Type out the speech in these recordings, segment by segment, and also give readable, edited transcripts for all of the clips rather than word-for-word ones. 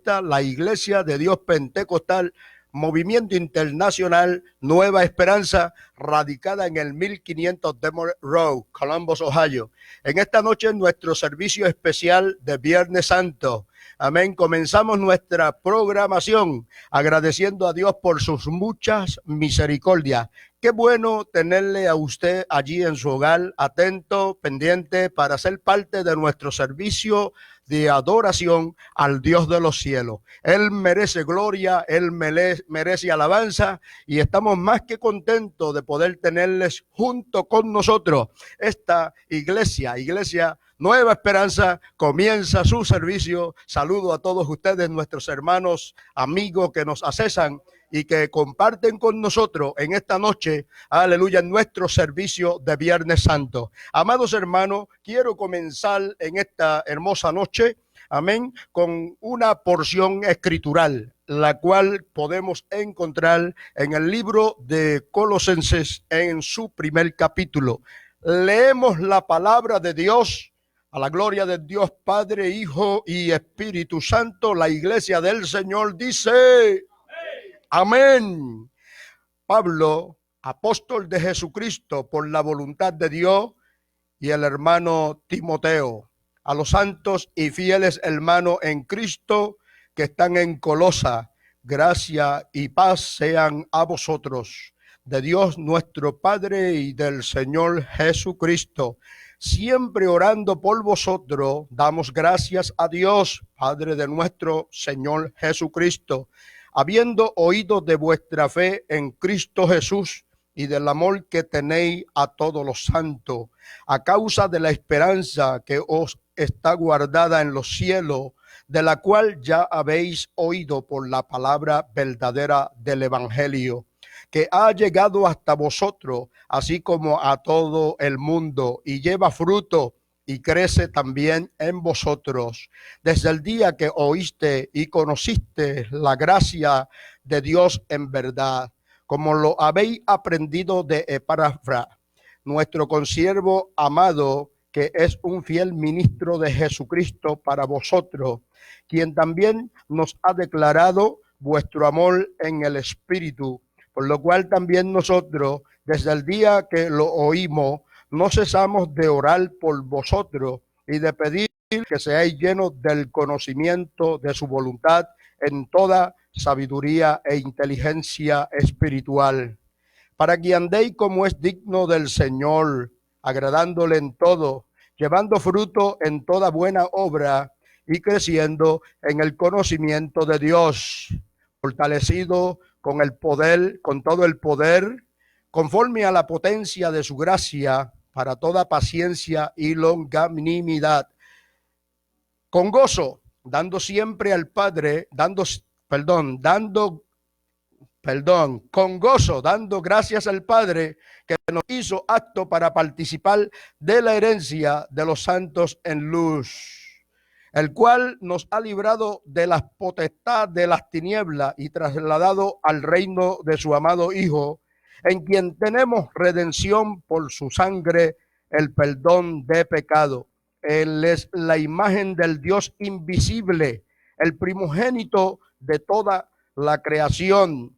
esta, la Iglesia de Dios Pentecostal, Movimiento Internacional Nueva Esperanza, radicada en el 1500 Demore Road, Columbus, Ohio. En esta noche, nuestro servicio especial de Viernes Santo. Amén. Comenzamos nuestra programación agradeciendo a Dios por sus muchas misericordias. Qué bueno tenerle a usted allí en su hogar, atento, pendiente, para ser parte de nuestro servicio de adoración al Dios de los cielos. Él merece gloria, Él merece alabanza, y estamos más que contentos de poder tenerles junto con nosotros. Esta iglesia Nueva Esperanza comienza su servicio. Saludo a todos ustedes, nuestros hermanos, amigos que nos acesan y que comparten con nosotros en esta noche, aleluya, nuestro servicio de Viernes Santo. Amados hermanos, quiero comenzar en esta hermosa noche, amén, con una porción escritural, la cual podemos encontrar en el libro de Colosenses en su primer capítulo. Leemos la palabra de Dios. A la gloria de Dios Padre, Hijo y Espíritu Santo, la iglesia del Señor dice: amén. Pablo, apóstol de Jesucristo por la voluntad de Dios, y el hermano Timoteo, a los santos y fieles hermanos en Cristo que están en Colosa, gracia y paz sean a vosotros, de Dios nuestro Padre y del Señor Jesucristo. Siempre orando por vosotros, damos gracias a Dios, Padre de nuestro Señor Jesucristo, habiendo oído de vuestra fe en Cristo Jesús y del amor que tenéis a todos los santos, a causa de la esperanza que os está guardada en los cielos, de la cual ya habéis oído por la palabra verdadera del Evangelio, que ha llegado hasta vosotros, así como a todo el mundo, y lleva fruto y crece también en vosotros, desde el día que oíste y conociste la gracia de Dios en verdad, como lo habéis aprendido de Epafras, nuestro consiervo amado, que es un fiel ministro de Jesucristo para vosotros, quien también nos ha declarado vuestro amor en el Espíritu, por lo cual también nosotros, desde el día que lo oímos, no cesamos de orar por vosotros y de pedir que seáis llenos del conocimiento de su voluntad en toda sabiduría e inteligencia espiritual, para que andéis como es digno del Señor, agradándole en todo, llevando fruto en toda buena obra y creciendo en el conocimiento de Dios, fortalecido con el poder, con todo el poder, conforme a la potencia de su gracia, para toda paciencia y longanimidad, con gozo, dando siempre al Padre, con gozo, dando gracias al Padre que nos hizo apto para participar de la herencia de los santos en luz, el cual nos ha librado de las potestades de las tinieblas y trasladado al reino de su amado Hijo, en quien tenemos redención por su sangre, el perdón de pecado. Él es la imagen del Dios invisible, el primogénito de toda la creación,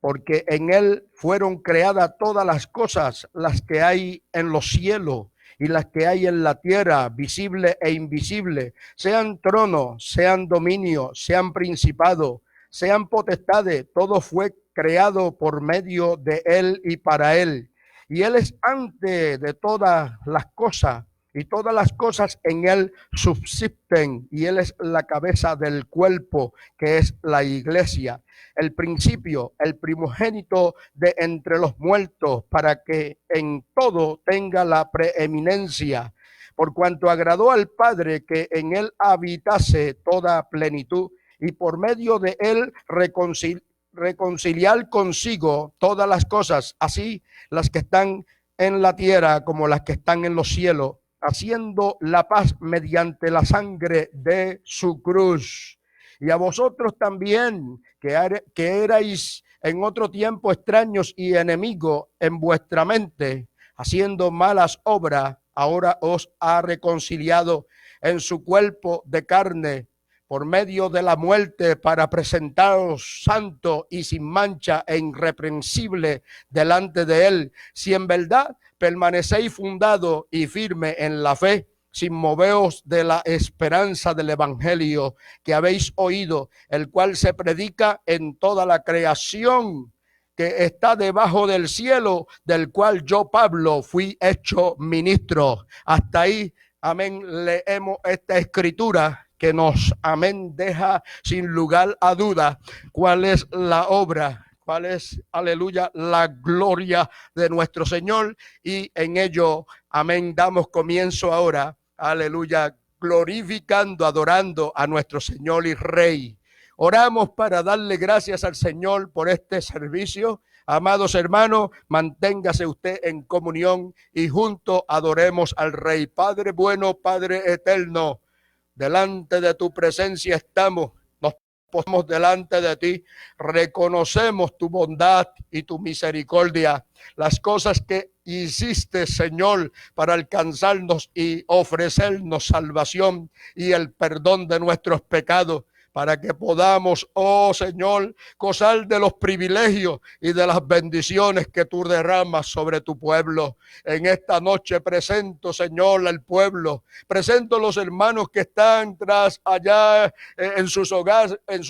porque en él fueron creadas todas las cosas, las que hay en los cielos y las que hay en la tierra, visible e invisible, sean tronos, sean dominios, sean principados, sean potestades, todo fue creado por medio de él y para él. Y él es antes de todas las cosas, y todas las cosas en él subsisten, y él es la cabeza del cuerpo, que es la iglesia, el principio, el primogénito de entre los muertos, para que en todo tenga la preeminencia, por cuanto agradó al Padre que en él habitase toda plenitud, y por medio de él reconciliar consigo todas las cosas, así las que están en la tierra como las que están en los cielos, haciendo la paz mediante la sangre de su cruz. Y a vosotros también, que erais en otro tiempo extraños y enemigos en vuestra mente, haciendo malas obras, ahora os ha reconciliado en su cuerpo de carne por medio de la muerte para presentaros santo y sin mancha e irreprensible delante de él, si en verdad permanecéis fundado y firme en la fe, sin moveos de la esperanza del evangelio que habéis oído, el cual se predica en toda la creación que está debajo del cielo, del cual yo, Pablo, fui hecho ministro. Hasta ahí, amén, leemos esta escritura que nos, amén, deja sin lugar a duda cuál es la obra, cuál es, aleluya, la gloria de nuestro Señor, y en ello, amén, damos comienzo ahora, aleluya, glorificando, adorando a nuestro Señor y Rey. Oramos para darle gracias al Señor por este servicio. Amados hermanos, manténgase usted en comunión y juntos adoremos al Rey. Padre bueno, Padre eterno, delante de tu presencia estamos, nos ponemos delante de ti, reconocemos tu bondad y tu misericordia, las cosas que hiciste, Señor, para alcanzarnos y ofrecernos salvación y el perdón de nuestros pecados, para que podamos, oh Señor, gozar de los privilegios y de las bendiciones que tú derramas sobre tu pueblo. En esta noche presento, Señor, al pueblo, presento a los hermanos que están tras allá en sus hogares, en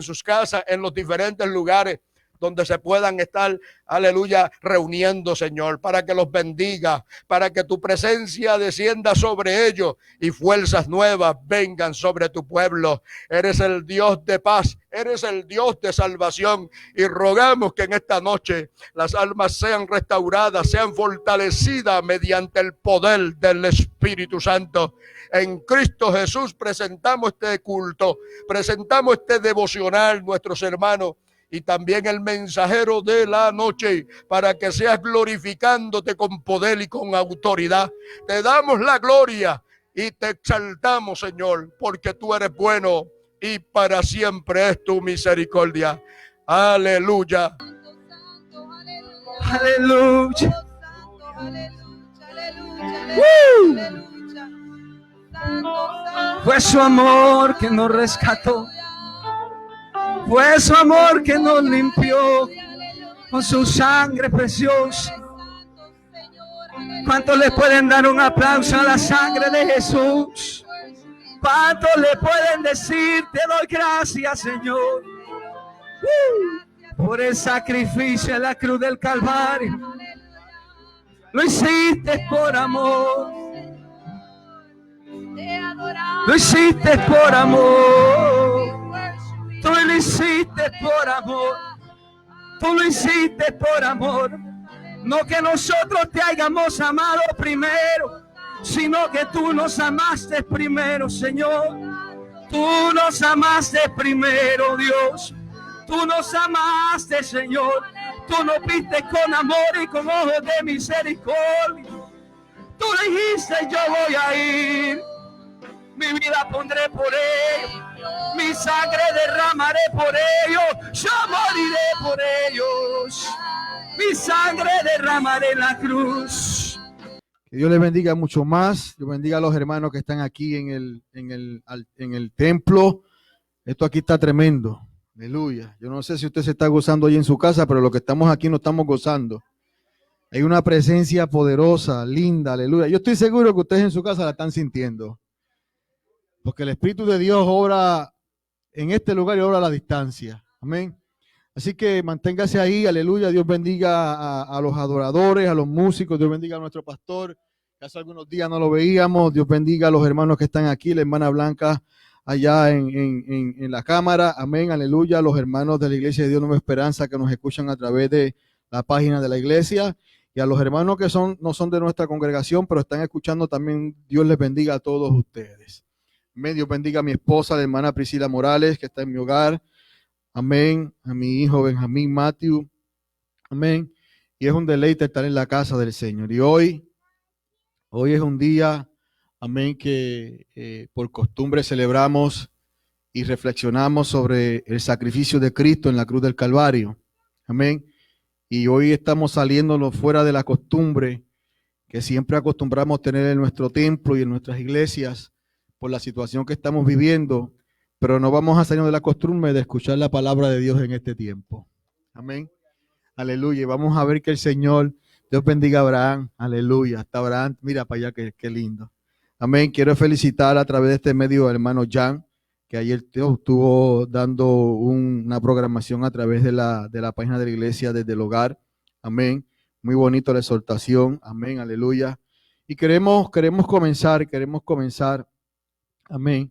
sus casas, en los diferentes lugares donde se puedan estar, aleluya, reuniendo, Señor, para que los bendiga, para que tu presencia descienda sobre ellos y fuerzas nuevas vengan sobre tu pueblo. Eres el Dios de paz, eres el Dios de salvación, y rogamos que en esta noche las almas sean restauradas, sean fortalecidas mediante el poder del Espíritu Santo. En Cristo Jesús presentamos este culto, presentamos este devocional, nuestros hermanos, y también el mensajero de la noche, para que seas glorificándote con poder y con autoridad. Te damos la gloria y te exaltamos, Señor, porque tú eres bueno y para siempre es tu misericordia. Aleluya. Aleluya. Fue su amor que nos rescató. Fue su amor que nos limpió con su sangre preciosa. ¿Cuántos le pueden dar un aplauso a la sangre de Jesús? ¿Cuántos le pueden decir, te doy gracias, Señor, por el sacrificio en la cruz del Calvario? Lo hiciste por amor. Lo hiciste por amor. Tú lo hiciste por amor. Tú lo hiciste por amor. No que nosotros te hayamos amado primero, sino que tú nos amaste primero, Señor. Tú nos amaste primero, Dios. Tú nos amaste, Señor. Tú nos viste con amor y con ojos de misericordia. Tú dijiste, yo voy a ir. Mi vida pondré por ellos. Mi sangre derramaré por ellos. Yo moriré por ellos. Mi sangre derramaré en la cruz. Que Dios les bendiga mucho más. Dios bendiga a los hermanos que están aquí en el templo. Esto aquí está tremendo. Aleluya. Yo no sé si usted se está gozando ahí en su casa, pero los que estamos aquí nos estamos gozando. Hay una presencia poderosa, linda, aleluya. Yo estoy seguro que ustedes en su casa la están sintiendo. Porque el Espíritu de Dios obra en este lugar y obra a la distancia. Amén. Así que manténgase ahí, aleluya. Dios bendiga a los adoradores, a los músicos. Dios bendiga a nuestro pastor, que hace algunos días no lo veíamos. Dios bendiga a los hermanos que están aquí, la hermana Blanca allá en la cámara. Amén, aleluya. A los hermanos de la Iglesia de Dios Nueva Esperanza que nos escuchan a través de la página de la iglesia. Y a los hermanos que no son de nuestra congregación, pero están escuchando también. Dios les bendiga a todos ustedes. Amén. Dios bendiga a mi esposa, la hermana Priscila Morales, que está en mi hogar. Amén. A mi hijo Benjamín Matthew. Amén. Y es un deleite estar en la casa del Señor. Y hoy es un día, amén, que por costumbre celebramos y reflexionamos sobre el sacrificio de Cristo en la cruz del Calvario. Amén. Y hoy estamos saliéndonos fuera de la costumbre que siempre acostumbramos tener en nuestro templo y en nuestras iglesias por la situación que estamos viviendo. pero no vamos a salirnos de la costumbre de escuchar la palabra de Dios en este tiempo. Amén. Aleluya. Y vamos a ver que el Señor, Dios bendiga a Abraham. Aleluya. Hasta Abraham, mira para allá, qué lindo. Amén. Quiero felicitar a través de este medio al hermano Jan, que ayer estuvo dando una programación a través de la página de la iglesia desde el hogar. Amén. Muy bonito la exhortación. Amén. Aleluya. Y queremos comenzar. Amén.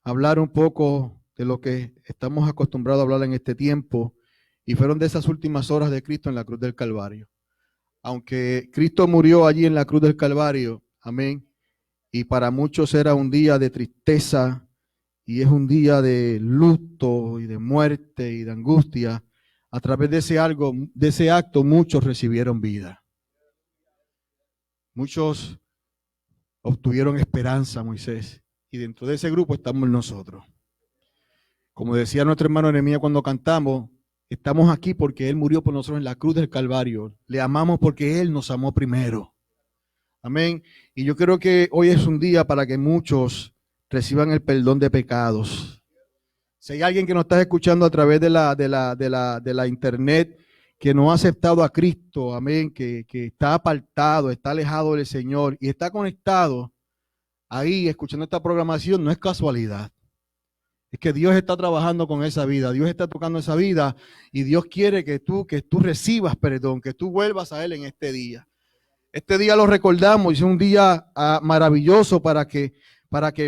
Hablar un poco de lo que estamos acostumbrados a hablar en este tiempo, y fueron de esas últimas horas de Cristo en la cruz del Calvario. Aunque Cristo murió allí en la cruz del Calvario, amén, y para muchos era un día de tristeza, y es un día de luto y de muerte y de angustia, a través de ese acto muchos recibieron vida. Muchos obtuvieron esperanza, Moisés. Y dentro de ese grupo estamos nosotros. Como decía nuestro hermano Nehemías cuando cantamos, estamos aquí porque Él murió por nosotros en la cruz del Calvario. Le amamos porque Él nos amó primero. Amén. Y yo creo que hoy es un día para que muchos reciban el perdón de pecados. Si hay alguien que nos está escuchando a través de la internet, que no ha aceptado a Cristo, amén, que está apartado, está alejado del Señor y está conectado ahí escuchando esta programación, no es casualidad. Es que Dios está trabajando con esa vida, Dios está tocando esa vida, y Dios quiere que tú recibas perdón, que tú vuelvas a Él en este día. Este día lo recordamos, y es un día maravilloso para que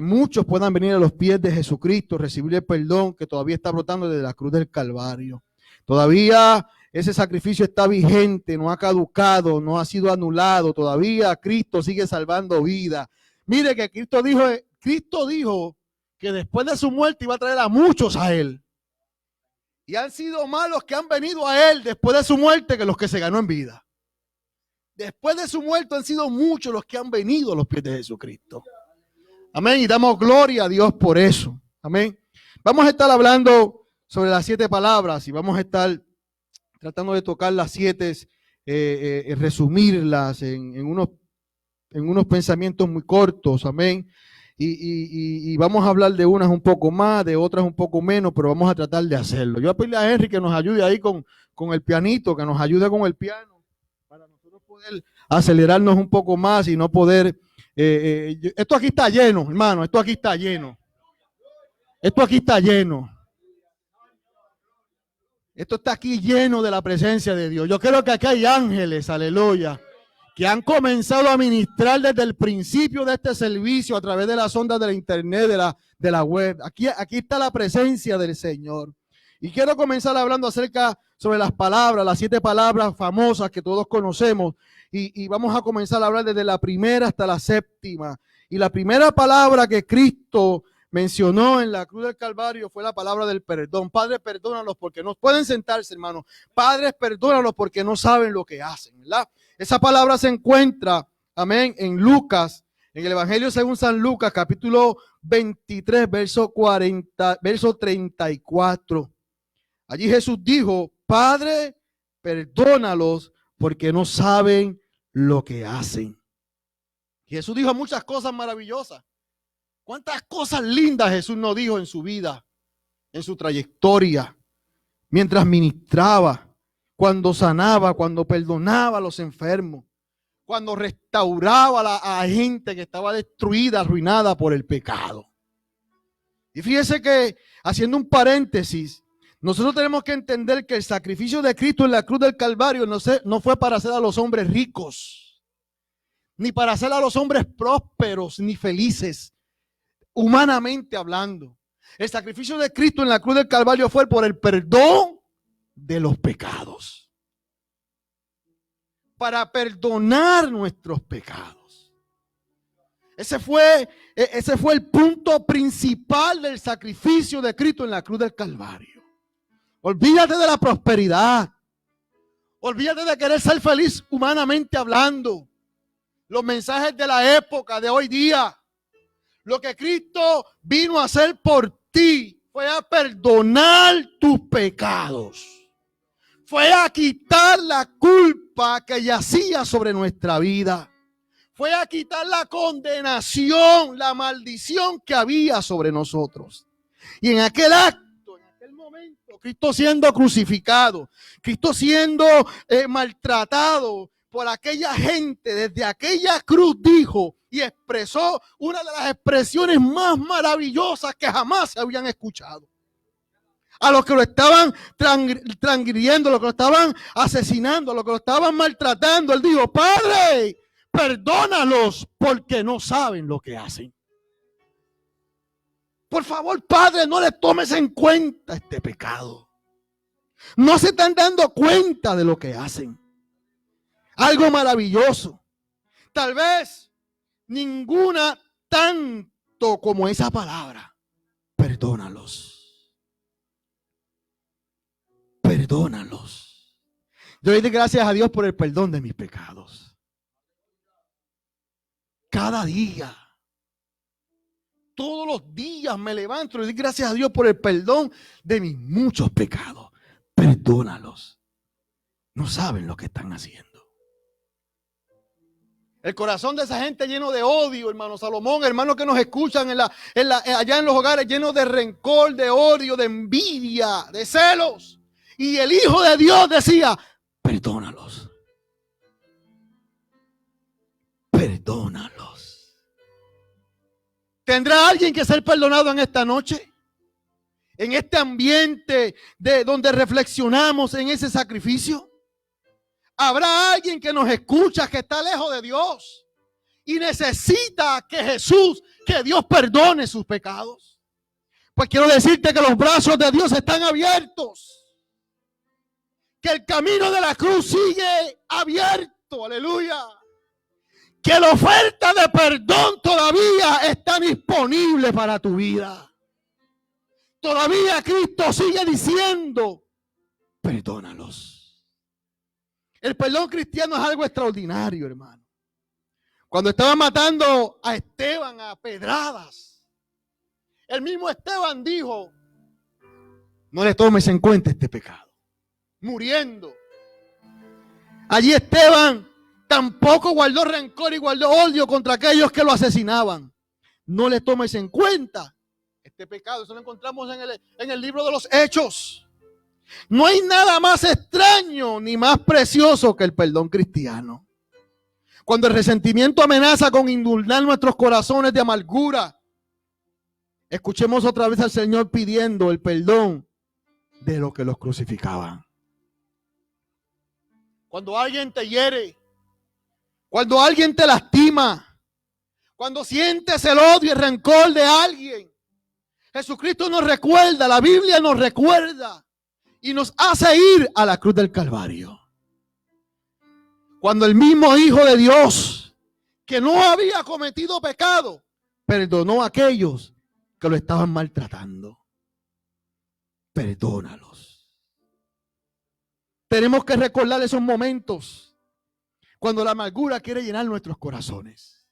muchos puedan venir a los pies de Jesucristo, recibir el perdón que todavía está brotando desde la cruz del Calvario. Todavía ese sacrificio está vigente, no ha caducado, no ha sido anulado, todavía Cristo sigue salvando vida. Mire que Cristo dijo que después de su muerte iba a traer a muchos a Él. Y han sido más los que han venido a Él después de su muerte que los que se ganó en vida. Después de su muerte han sido muchos los que han venido a los pies de Jesucristo. Amén. Y damos gloria a Dios por eso. Amén. Vamos a estar hablando sobre las 7 palabras y vamos a estar tratando de tocar las 7, resumirlas en unos pensamientos muy cortos. Amén. Y vamos a hablar de unas un poco más, de otras un poco menos, pero vamos a tratar de hacerlo. Yo voy a pedirle a Henry que nos ayude ahí con el pianito, que nos ayude con el piano, para nosotros poder acelerarnos un poco más y no poder... esto aquí está lleno, hermano, esto aquí está lleno. Esto aquí está lleno. Esto está aquí lleno de la presencia de Dios. Yo creo que aquí hay ángeles, aleluya, que han comenzado a ministrar desde el principio de este servicio a través de las ondas de la internet, de la web. Aquí está la presencia del Señor. Y quiero comenzar hablando sobre las palabras, las 7 palabras famosas que todos conocemos. Y vamos a comenzar a hablar desde la primera hasta la 7ª. Y la primera palabra que Cristo mencionó en la cruz del Calvario fue la palabra del perdón. Padre, perdónalos porque no pueden sentarse, hermano. Padres, perdónalos porque no saben lo que hacen, ¿verdad? Esa palabra se encuentra, amén, en Lucas, en el Evangelio según San Lucas, capítulo 23, verso 34. Allí Jesús dijo: Padre, perdónalos porque no saben lo que hacen. Jesús dijo muchas cosas maravillosas. ¿Cuántas cosas lindas Jesús nos dijo en su vida, en su trayectoria, mientras ministraba, cuando sanaba, cuando perdonaba a los enfermos, cuando restauraba a gente que estaba destruida, arruinada por el pecado? Y fíjese que, haciendo un paréntesis, nosotros tenemos que entender que el sacrificio de Cristo en la cruz del Calvario no fue para hacer a los hombres ricos, ni para hacer a los hombres prósperos, ni felices, humanamente hablando. El sacrificio de Cristo en la cruz del Calvario fue por el perdón de los pecados, para perdonar nuestros pecados. Ese fue el punto principal del sacrificio de Cristo en la cruz del Calvario. Olvídate de la prosperidad, olvídate de querer ser feliz humanamente hablando, los mensajes de la época de hoy día. Lo que Cristo vino a hacer por ti fue a perdonar tus pecados. Fue a quitar la culpa que yacía sobre nuestra vida. Fue a quitar la condenación, la maldición que había sobre nosotros. Y en aquel acto, en aquel momento, Cristo siendo crucificado, Cristo siendo maltratado por aquella gente, desde aquella cruz dijo y expresó una de las expresiones más maravillosas que jamás se habían escuchado. A los que lo estaban transgrediendo, a los que lo estaban asesinando, a los que lo estaban maltratando, él dijo: Padre, perdónalos porque no saben lo que hacen. Por favor, Padre, no le tomes en cuenta este pecado. No se están dando cuenta de lo que hacen. Algo maravilloso. Tal vez ninguna tanto como esa palabra. Perdónalos. Perdónalos. Yo le doy gracias a Dios por el perdón de mis pecados. Cada día. Todos los días me levanto y le doy gracias a Dios por el perdón de mis muchos pecados. Perdónalos. No saben lo que están haciendo. El corazón de esa gente lleno de odio, hermano Salomón, hermanos que nos escuchan allá en los hogares, lleno de rencor, de odio, de envidia, de celos. Y el Hijo de Dios decía: perdónalos. Perdónalos. ¿Tendrá alguien que ser perdonado en esta noche? En este ambiente de donde reflexionamos en ese sacrificio. ¿Habrá alguien que nos escucha que está lejos de Dios y necesita que Jesús, que Dios perdone sus pecados? Pues quiero decirte que los brazos de Dios están abiertos. Que el camino de la cruz sigue abierto, aleluya. Que la oferta de perdón todavía está disponible para tu vida. Todavía Cristo sigue diciendo: perdónalos. El perdón cristiano es algo extraordinario, hermano. Cuando estaban matando a Esteban a pedradas, el mismo Esteban dijo: no le tomes en cuenta este pecado. Muriendo. Allí Esteban tampoco guardó rencor y guardó odio contra aquellos que lo asesinaban. No le tomes en cuenta este pecado. Eso lo encontramos en el libro de los Hechos. No hay nada más extraño ni más precioso que el perdón cristiano. Cuando el resentimiento amenaza con inundar nuestros corazones de amargura, escuchemos otra vez al Señor pidiendo el perdón de los que los crucificaban. Cuando alguien te hiere, cuando alguien te lastima, cuando sientes el odio y el rencor de alguien, Jesucristo nos recuerda, la Biblia nos recuerda y nos hace ir a la cruz del Calvario. Cuando el mismo Hijo de Dios, que no había cometido pecado, perdonó a aquellos que lo estaban maltratando. Perdónalos. Tenemos que recordar esos momentos cuando la amargura quiere llenar nuestros corazones.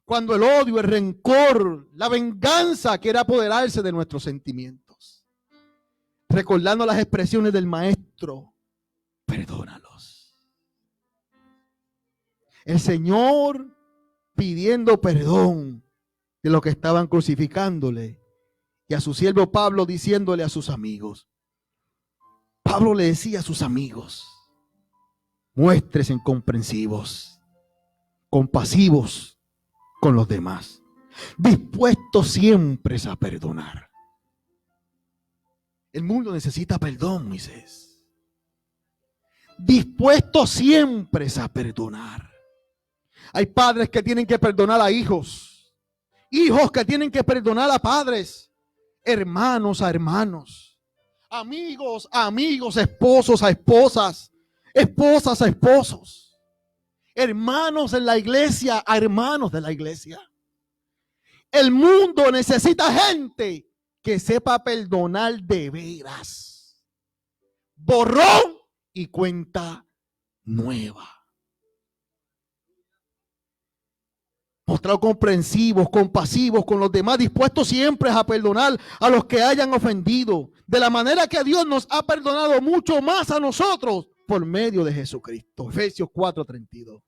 Cuando el odio, el rencor, la venganza quiere apoderarse de nuestros sentimientos. Recordando las expresiones del Maestro: perdónalos. El Señor pidiendo perdón de los que estaban crucificándole, y a su siervo Pablo diciéndole a sus amigos. Pablo le decía a sus amigos: muéstrense comprensivos, compasivos con los demás, dispuestos siempre a perdonar. El mundo necesita perdón, Moisés. Dispuestos siempre a perdonar. Hay padres que tienen que perdonar a hijos, hijos que tienen que perdonar a padres, hermanos a hermanos, amigos a amigos, esposos a esposas, esposas a esposos, hermanos en la iglesia a hermanos de la iglesia. El mundo necesita gente que sepa perdonar de veras. Borrón y cuenta nueva. Mostrar comprensivos, compasivos con los demás, dispuestos siempre a perdonar a los que hayan ofendido, de la manera que Dios nos ha perdonado mucho más a nosotros por medio de Jesucristo. Efesios 4:32.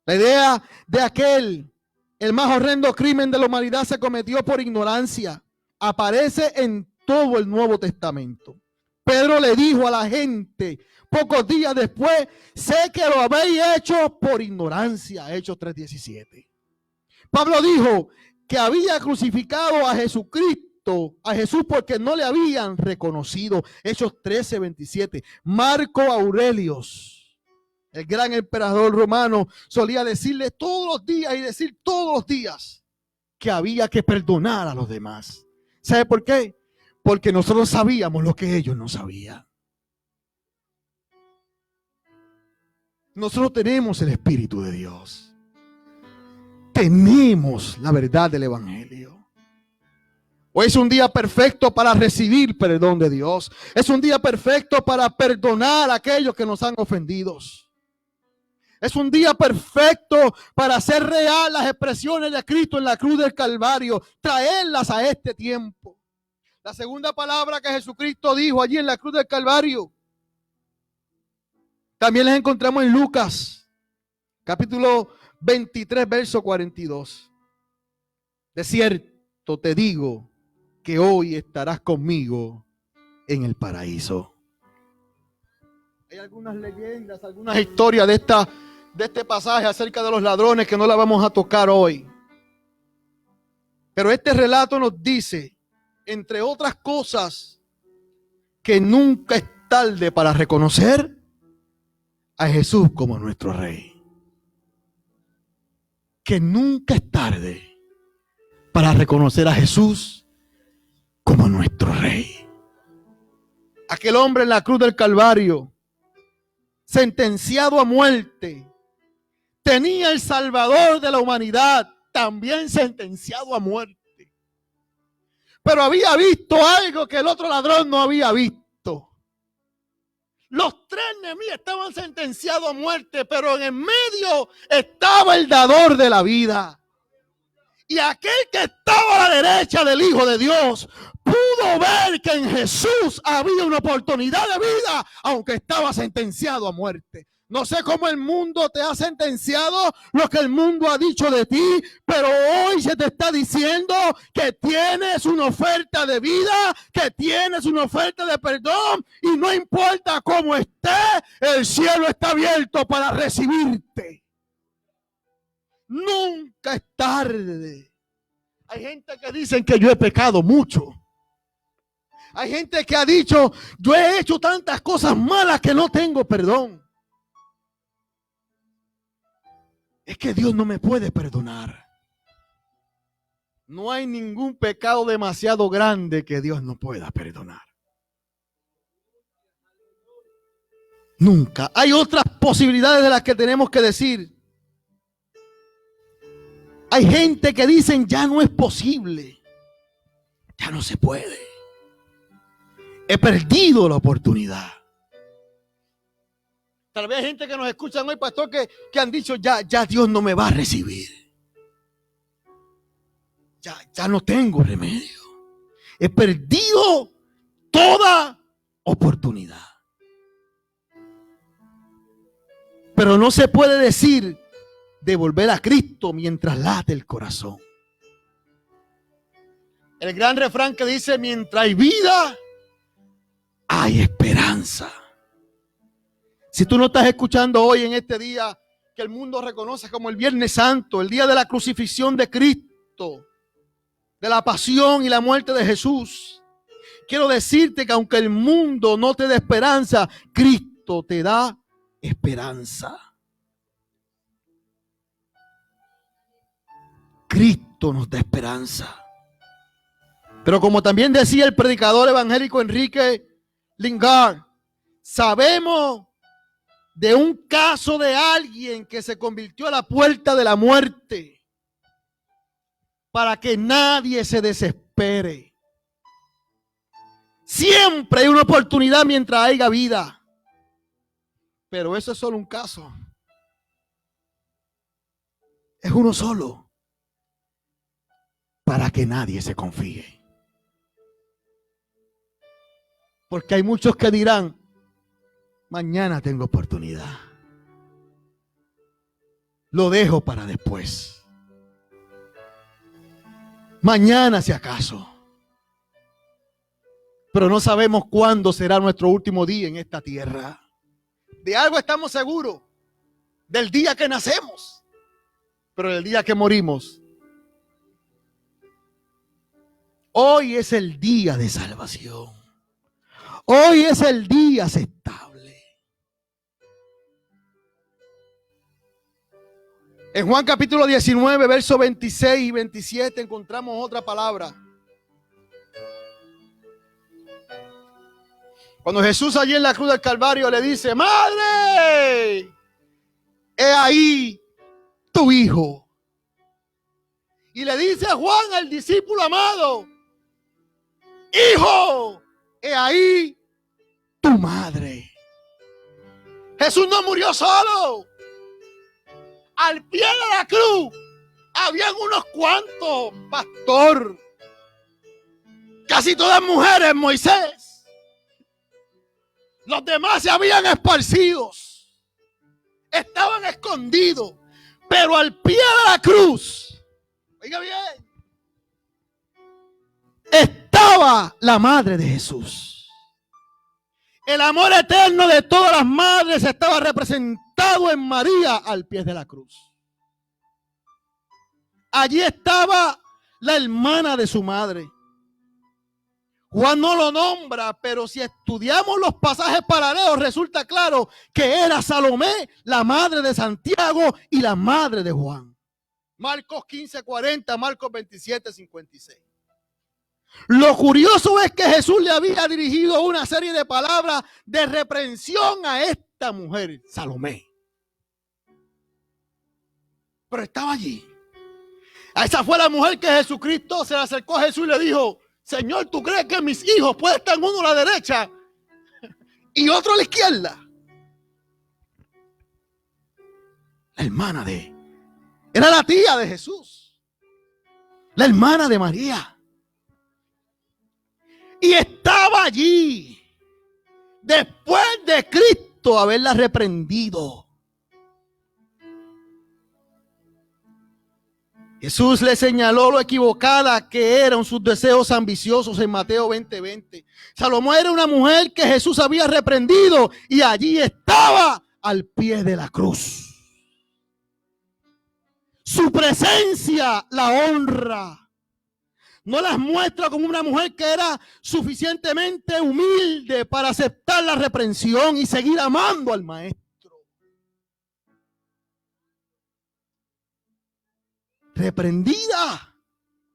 La idea de aquel El más horrendo crimen de la humanidad se cometió por ignorancia. Aparece en todo el Nuevo Testamento. Pedro le dijo a la gente pocos días después: sé que lo habéis hecho por ignorancia. Hechos 3:17. Pablo dijo que había crucificado a Jesucristo, a Jesús, porque no le habían reconocido. Hechos 13:27. Marco Aurelios, el gran emperador romano, solía decirle todos los días y decir todos los días que había que perdonar a los demás. ¿Sabe por qué? Porque nosotros sabíamos lo que ellos no sabían. Nosotros tenemos el Espíritu de Dios. Tenemos la verdad del Evangelio. Hoy es un día perfecto para recibir perdón de Dios. Es un día perfecto para perdonar a aquellos que nos han ofendido. Es un día perfecto para hacer real las expresiones de Cristo en la cruz del Calvario, traerlas a este tiempo. La segunda palabra que Jesucristo dijo allí en la cruz del Calvario, también las encontramos en Lucas, capítulo 23, verso 42. De cierto te digo que hoy estarás conmigo en el paraíso. Hay algunas leyendas, algunas historias de este pasaje acerca de los ladrones que no la vamos a tocar hoy. Pero este relato nos dice, entre otras cosas, que nunca es tarde para reconocer a Jesús como nuestro Rey. Que nunca es tarde para reconocer a Jesús como nuestro Rey. Aquel hombre en la cruz del Calvario, sentenciado a muerte, tenía el Salvador de la humanidad también sentenciado a muerte. Pero había visto algo que el otro ladrón no había visto. Los tres enemigos estaban sentenciados a muerte, pero en el medio estaba el dador de la vida. Y aquel que estaba a la derecha del Hijo de Dios pudo ver que en Jesús había una oportunidad de vida, aunque estaba sentenciado a muerte. No sé cómo el mundo te ha sentenciado, lo que el mundo ha dicho de ti, pero hoy se te está diciendo que tienes una oferta de vida, que tienes una oferta de perdón, y no importa cómo esté, el cielo está abierto para recibirte. Nunca es tarde. Hay gente que dicen que yo he pecado mucho. Hay gente que ha dicho, yo he hecho tantas cosas malas que no tengo perdón. Es que Dios no me puede perdonar. No hay ningún pecado demasiado grande que Dios no pueda perdonar. Nunca. Hay otras posibilidades de las que tenemos que decir. Hay gente que dicen ya no es posible. Ya no se puede. He perdido la oportunidad. Tal vez hay gente que nos escuchan hoy, pastor, que han dicho ya Dios no me va a recibir. Ya no tengo remedio. He perdido toda oportunidad. Pero no se puede decir de volver a Cristo mientras late el corazón. El gran refrán que dice, mientras hay vida, hay esperanza. Si tú no estás escuchando hoy en este día que el mundo reconoce como el Viernes Santo, el día de la crucifixión de Cristo, de la pasión y la muerte de Jesús, quiero decirte que aunque el mundo no te dé esperanza, Cristo te da esperanza. Cristo nos da esperanza. Pero como también decía el predicador evangélico Enrique Lingard, sabemos de un caso de alguien que se convirtió a la puerta de la muerte para que nadie se desespere. Siempre hay una oportunidad mientras haya vida. Pero eso es solo un caso. Es uno solo. Para que nadie se confíe. Porque hay muchos que dirán, mañana tengo oportunidad. Lo dejo para después. mañana si acaso. Pero no sabemos cuándo será nuestro último día en esta tierra. De algo estamos seguros, del día que nacemos, pero del día que morimos. Hoy es el día de salvación. Hoy es el día aceptable. En Juan capítulo 19, versos 26 y 27 encontramos otra palabra. Cuando Jesús allí en la cruz del Calvario le dice: ¡Madre! He ahí tu hijo. Y le dice a Juan, el discípulo amado: hijo, he ahí tu madre. Jesús no murió solo. Al pie de la cruz habían unos cuantos, pastor, casi todas mujeres, Moisés. Los demás se habían esparcido, estaban escondidos, pero al pie de la cruz, oiga bien, estaba la madre de Jesús. El amor eterno de todas las madres estaba representado en María al pie de la cruz. Allí estaba la hermana de su madre. Juan no lo nombra, pero si estudiamos los pasajes paralelos, resulta claro que era Salomé, la madre de Santiago y la madre de Juan. Marcos 15:40, Marcos 27:56. Lo curioso es que Jesús le había dirigido una serie de palabras de reprensión a esta mujer, Salomé. Pero estaba allí. Esa fue la mujer que Jesucristo se le acercó a Jesús y le dijo: Señor, ¿tú crees que mis hijos pueden estar uno a la derecha y otro a la izquierda? La hermana era la tía de Jesús, la hermana de María. Y estaba allí después de Cristo haberla reprendido. Jesús le señaló lo equivocada que eran sus deseos ambiciosos en Mateo 20:20. Salomé era una mujer que Jesús había reprendido y allí estaba al pie de la cruz. Su presencia la honra. No las muestra como una mujer que era suficientemente humilde para aceptar la reprensión y seguir amando al maestro. Reprendida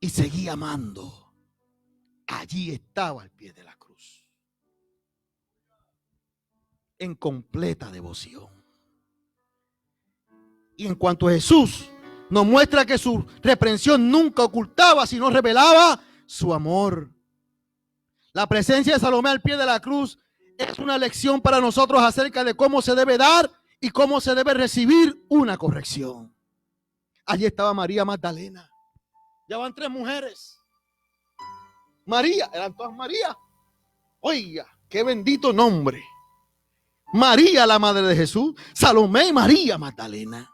y seguía amando. Allí estaba al pie de la cruz, en completa devoción. Y en cuanto a Jesús, nos muestra que su reprensión nunca ocultaba, sino revelaba su amor. La presencia de Salomé al pie de la cruz es una lección para nosotros acerca de cómo se debe dar y cómo se debe recibir una corrección. Allí estaba María Magdalena. Ya van 3 mujeres. María, eran todas María. Oiga, qué bendito nombre. María, la madre de Jesús. Salomé y María Magdalena.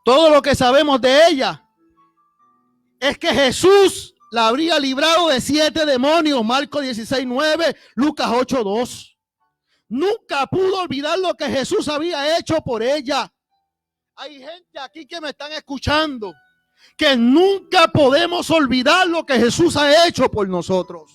Todo lo que sabemos de ella es que Jesús la habría librado de 7 demonios. Marcos 16:9, Lucas 8:2. Nunca pudo olvidar lo que Jesús había hecho por ella. Hay gente aquí que me están escuchando que nunca podemos olvidar lo que Jesús ha hecho por nosotros.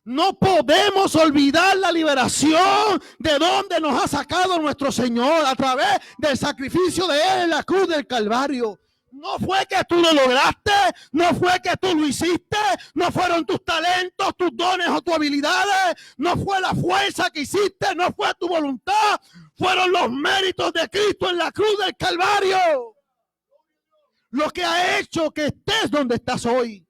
No podemos olvidar la liberación de donde nos ha sacado nuestro Señor a través del sacrificio de Él en la cruz del Calvario. No fue que tú lo lograste, no fue que tú lo hiciste, no fueron tus talentos, tus dones o tus habilidades, no fue la fuerza que hiciste, no fue tu voluntad, fueron los méritos de Cristo en la cruz del Calvario. Lo que ha hecho que estés donde estás hoy.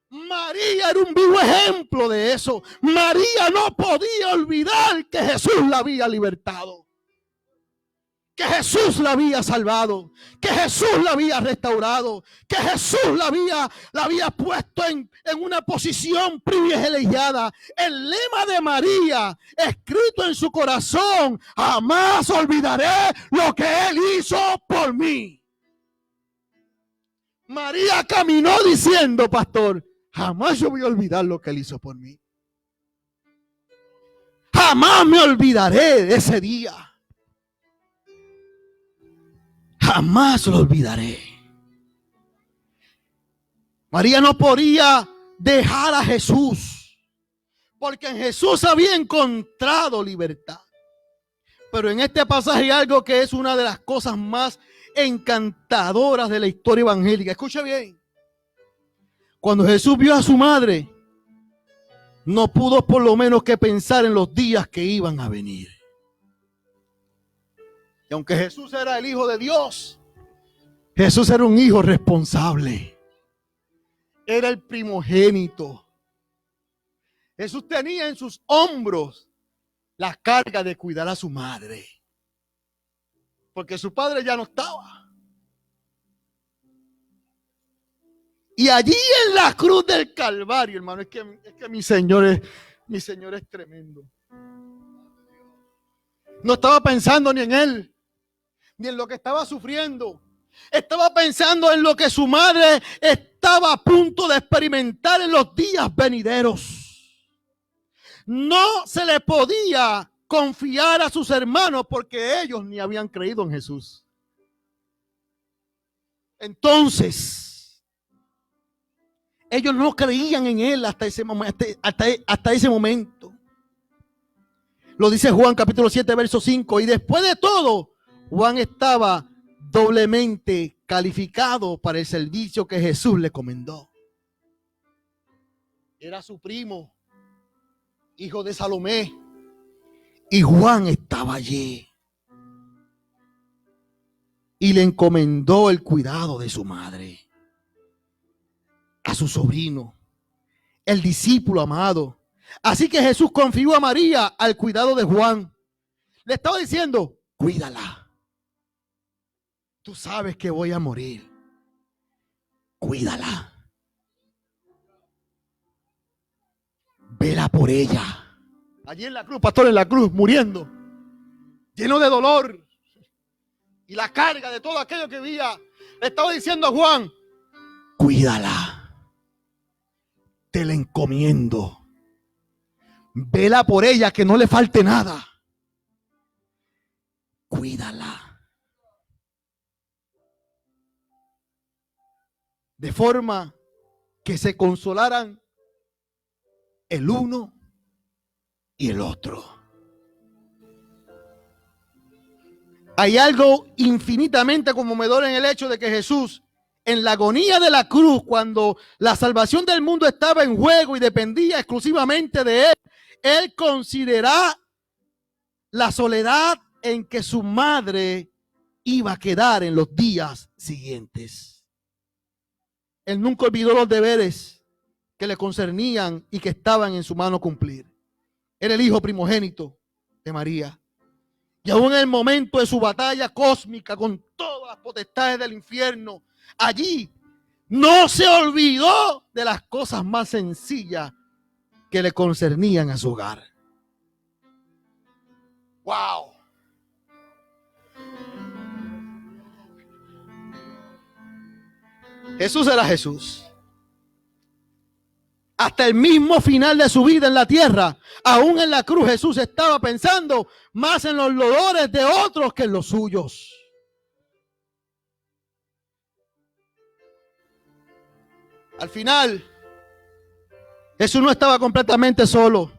María era un vivo ejemplo de eso. María no podía olvidar que Jesús la había libertado, que Jesús la había salvado, que Jesús la había restaurado, que Jesús la había puesto en una posición privilegiada. El lema de María, escrito en su corazón: jamás olvidaré lo que Él hizo por mí. María caminó diciendo, pastor, jamás yo voy a olvidar lo que él hizo por mí. Jamás me olvidaré de ese día. Jamás lo olvidaré. María no podía dejar a Jesús, porque en Jesús había encontrado libertad. Pero en este pasaje hay algo que es una de las cosas más encantadoras de la historia evangélica. Escucha bien. Cuando Jesús vio a su madre, no pudo por lo menos que pensar en los días que iban a venir. Y aunque Jesús era el Hijo de Dios, Jesús era un hijo responsable. Era el primogénito. Jesús tenía en sus hombros la carga de cuidar a su madre, porque su padre ya no estaba. Y allí en la cruz del Calvario, hermano, es que mi Señor es tremendo. No estaba pensando ni en él, ni en lo que estaba sufriendo. Estaba pensando en lo que su madre estaba a punto de experimentar en los días venideros. No se le podía confiar a sus hermanos porque ellos ni habían creído en Jesús. Entonces, ellos no creían en él hasta ese momento. Lo dice Juan capítulo 7, verso 5. Y después de todo, Juan estaba doblemente calificado para el servicio que Jesús le encomendó. Era su primo, hijo de Salomé, y Juan estaba allí y le encomendó el cuidado de su madre a su sobrino, el discípulo amado. Así que Jesús confió a María al cuidado de Juan. Le estaba diciendo, cuídala. Tú sabes que voy a morir. Cuídala. Vela por ella. Allí en la cruz, pastor, en la cruz, muriendo, lleno de dolor y la carga de todo aquello que había. Le estaba diciendo a Juan, cuídala. Te la encomiendo. Vela por ella, que no le falte nada. Cuídala. De forma que se consolaran el uno y el otro. Hay algo infinitamente conmovedor en el hecho de que Jesús, en la agonía de la cruz, cuando la salvación del mundo estaba en juego y dependía exclusivamente de él, él consideraba la soledad en que su madre iba a quedar en los días siguientes. Él nunca olvidó los deberes que le concernían y que estaban en su mano cumplir. Era el hijo primogénito de María. Y aún en el momento de su batalla cósmica con todas las potestades del infierno, allí no se olvidó de las cosas más sencillas que le concernían a su hogar. ¡Wow! Jesús era Jesús. Hasta el mismo final de su vida en la tierra, aún en la cruz, Jesús estaba pensando más en los dolores de otros que en los suyos. Al final, Jesús no estaba completamente solo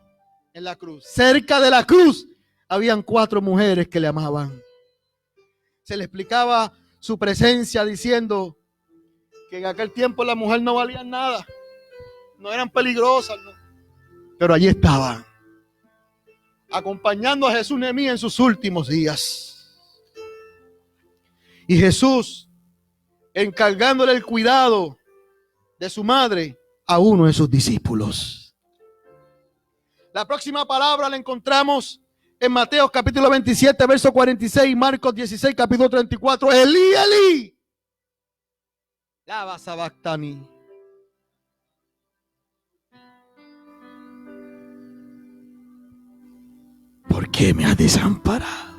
en la cruz. Cerca de la cruz habían 4 mujeres que le amaban. Se le explicaba su presencia diciendo que en aquel tiempo las mujeres no valían nada, no eran peligrosas, no. Pero allí estaban, acompañando a Jesús Nehemías en sus últimos días. Y Jesús encargándole el cuidado de su madre a uno de sus discípulos. La próxima palabra la encontramos en Mateo capítulo 27, verso 46, Marcos 16, capítulo 34. Elí, Elí, lama sabactani. ¿Por qué me has desamparado?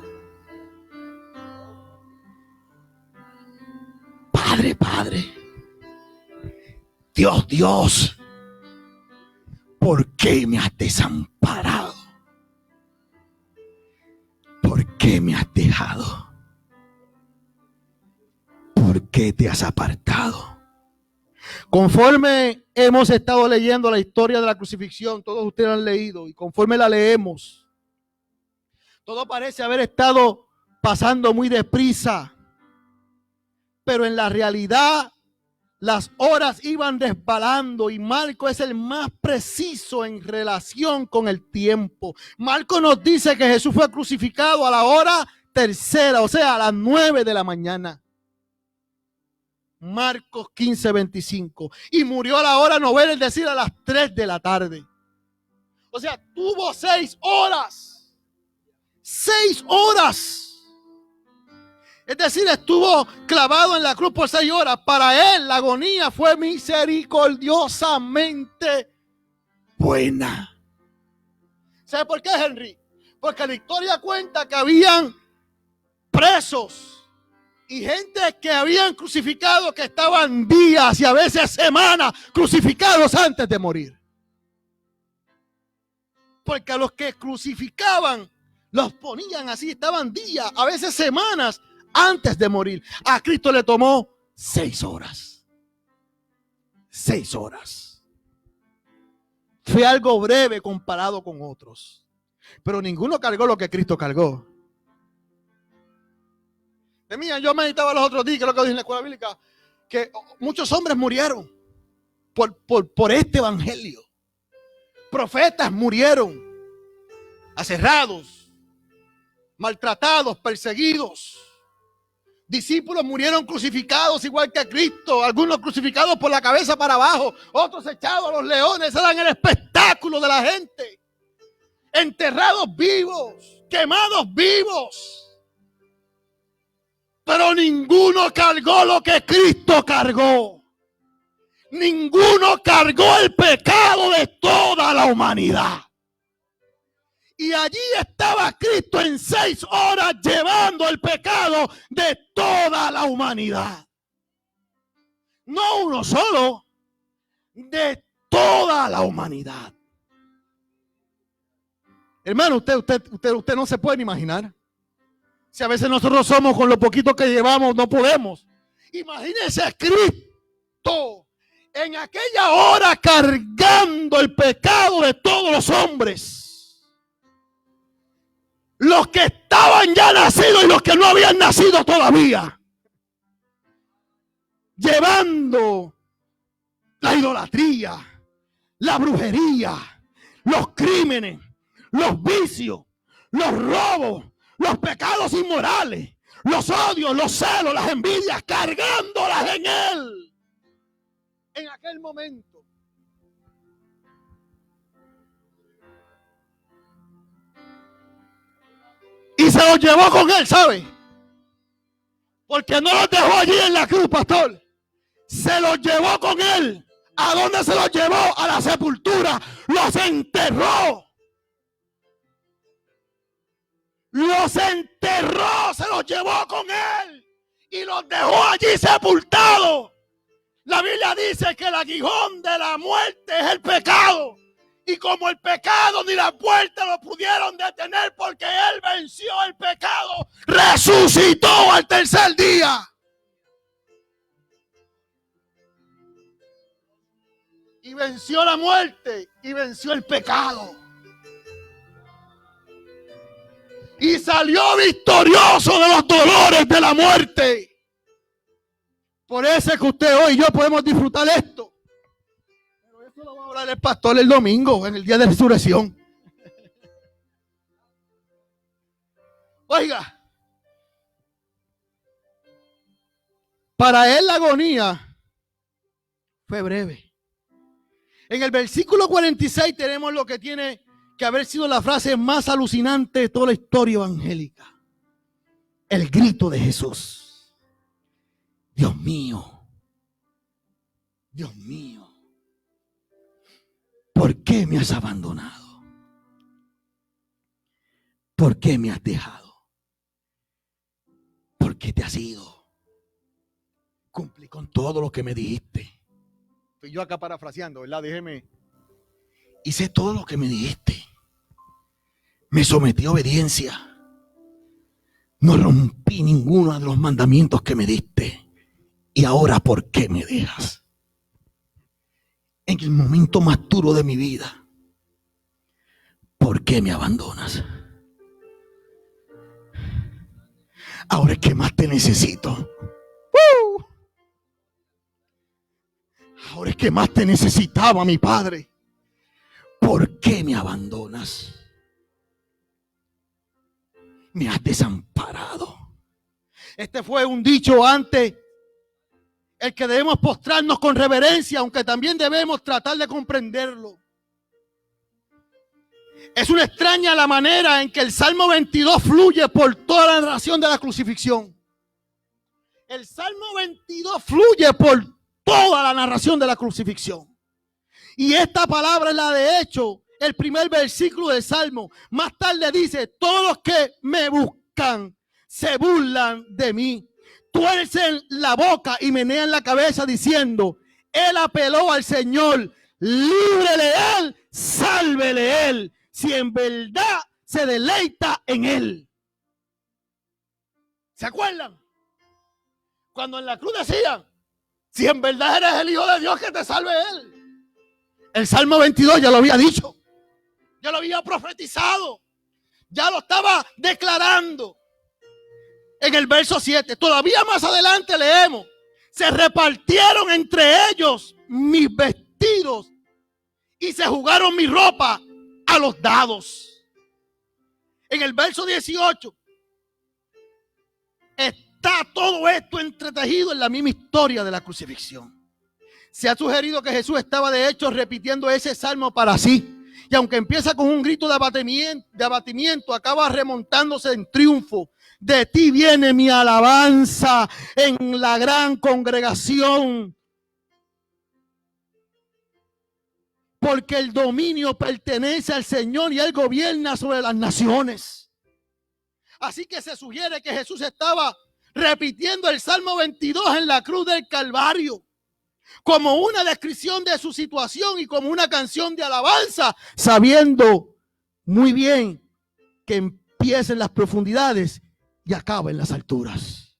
Padre, Padre, Dios, Dios, ¿por qué me has desamparado? ¿Por qué me has dejado? ¿Por qué te has apartado? Conforme hemos estado leyendo la historia de la crucifixión, todos ustedes han leído, y conforme la leemos, todo parece haber estado pasando muy deprisa, pero en la realidad las horas iban resbalando y Marco es el más preciso en relación con el tiempo. Marco nos dice que Jesús fue crucificado a la hora tercera, o sea, a las 9 de la mañana. Marcos 15:25. Y murió a la hora novena, es decir, a las 3 de la tarde. O sea, tuvo 6 horas. 6 horas. Es decir, estuvo clavado en la cruz por 6 horas. Para él la agonía fue misericordiosamente buena. ¿Sabe por qué, Henry? Porque la historia cuenta que habían presos y gente que habían crucificado, que estaban días y a veces semanas crucificados antes de morir. Porque a los que crucificaban los ponían así, estaban días, a veces semanas antes de morir. A Cristo le tomó 6 horas. 6 horas. Fue algo breve comparado con otros. Pero ninguno cargó lo que Cristo cargó. Mira, yo meditaba los otros días, que es lo que dije en la escuela bíblica, que muchos hombres murieron por este evangelio. Profetas murieron, aserrados, maltratados, perseguidos. Discípulos murieron crucificados igual que Cristo, algunos crucificados por la cabeza para abajo, otros echados a los leones, eran el espectáculo de la gente. Enterrados vivos, quemados vivos. Pero ninguno cargó lo que Cristo cargó. Ninguno cargó el pecado de toda la humanidad. Y allí estaba Cristo en 6 horas llevando el pecado de toda la humanidad. No uno solo, de toda la humanidad. Hermano, usted no se puede imaginar. Si a veces nosotros somos con lo poquito que llevamos, no podemos. Imagínese a Cristo en aquella hora cargando el pecado de todos los hombres. Los que estaban ya nacidos y los que no habían nacido todavía. Llevando la idolatría, la brujería, los crímenes, los vicios, los robos, los pecados inmorales, los odios, los celos, las envidias, cargándolas en él. En aquel momento. Y se los llevó con él, ¿sabe? Porque no los dejó allí en la cruz, pastor. Se los llevó con él. ¿A dónde se los llevó? A la sepultura. Los enterró. Los enterró, se los llevó con él y los dejó allí sepultados. La Biblia dice que el aguijón de la muerte es el pecado. Y como el pecado ni la muerte lo pudieron detener porque él venció el pecado, resucitó al tercer día. Y venció la muerte y venció el pecado. Y salió victorioso de los dolores de la muerte. Por eso es que usted hoy y yo podemos disfrutar esto. Pero eso lo va a hablar el pastor el domingo, en el día de resurrección. Oiga, para él la agonía fue breve. En el versículo 46 tenemos lo que tiene que haber sido la frase más alucinante de toda la historia evangélica. El grito de Jesús. Dios mío, Dios mío, ¿por qué me has abandonado? ¿Por qué me has dejado? ¿Por qué te has ido? Cumplí con todo lo que me dijiste. estoy yo acá parafraseando, ¿verdad? Déjeme. Hice todo lo que me dijiste. Me sometí a obediencia. No rompí ninguno de los mandamientos que me diste. Y ahora, ¿por qué me dejas? En el momento más duro de mi vida, ¿por qué me abandonas? Ahora es que más te necesito. Ahora es que más te necesitaba, mi Padre. ¿Por qué me abandonas? Me has desamparado. Este fue un dicho antes, el que debemos postrarnos con reverencia, aunque también debemos tratar de comprenderlo. Es una extraña la manera en que el Salmo 22 fluye por toda la narración de la crucifixión. El Salmo 22 fluye por toda la narración de la crucifixión. Y esta palabra es la de hecho, el primer versículo del Salmo. Más tarde dice, todos los que me buscan se burlan de mí. Tuercen la boca y menean la cabeza diciendo, él apeló al Señor, líbrele él, sálvele él, si en verdad se deleita en él. ¿Se acuerdan? Cuando en la cruz decían, si en verdad eres el Hijo de Dios, que te salve él. El Salmo 22 ya lo había dicho, ya lo había profetizado, ya lo estaba declarando. En el verso 7, todavía más adelante leemos, se repartieron entre ellos mis vestidos y se jugaron mi ropa a los dados. En el verso 18 está todo esto entretejido en la misma historia de la crucifixión. Se ha sugerido que Jesús estaba de hecho repitiendo ese salmo para sí. Y aunque empieza con un grito de abatimiento, acaba remontándose en triunfo. De ti viene mi alabanza en la gran congregación. Porque el dominio pertenece al Señor y Él gobierna sobre las naciones. Así que se sugiere que Jesús estaba repitiendo el Salmo 22 en la cruz del Calvario, como una descripción de su situación y como una canción de alabanza, sabiendo muy bien que empieza en las profundidades y acaba en las alturas.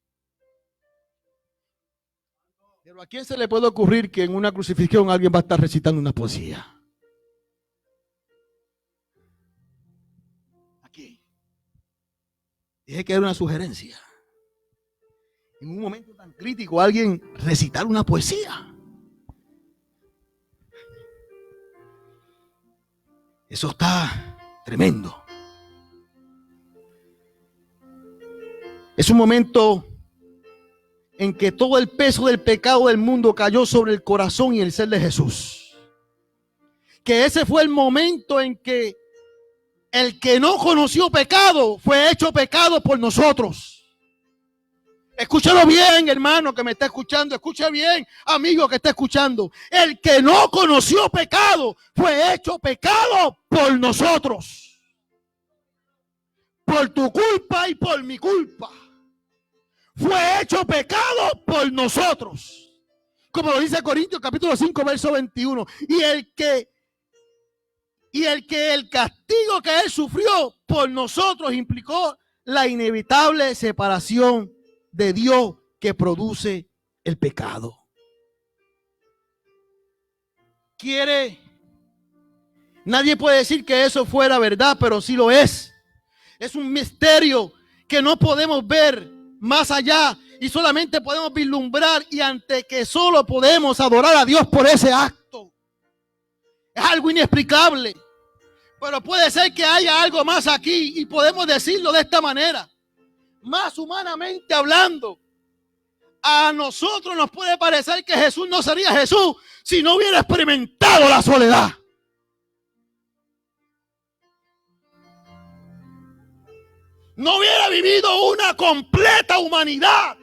Pero ¿a quién se le puede ocurrir que en una crucifixión alguien va a estar recitando una poesía? Aquí. Dije que era una sugerencia. En un momento tan crítico, alguien recitar una poesía. Eso está tremendo. Es un momento en que todo el peso del pecado del mundo cayó sobre el corazón y el ser de Jesús. Que ese fue el momento en que el que no conoció pecado fue hecho pecado por nosotros. Escúchalo bien, hermano que me está escuchando. Escucha bien, amigo que está escuchando. El que no conoció pecado fue hecho pecado por nosotros. Por tu culpa y por mi culpa. Fue hecho pecado por nosotros. Como lo dice Corintios capítulo 5, verso 21. Y el castigo que él sufrió por nosotros implicó la inevitable separación de Dios que produce el pecado. Nadie puede decir que eso fuera verdad, pero sí lo es. Es un misterio que no podemos ver más allá y solamente podemos vislumbrar, y ante que solo podemos adorar a Dios por ese acto. Es algo inexplicable, pero puede ser que haya algo más aquí y podemos decirlo de esta manera. Más humanamente hablando, a nosotros nos puede parecer que Jesús no sería Jesús si no hubiera experimentado la soledad. No hubiera vivido una completa humanidad.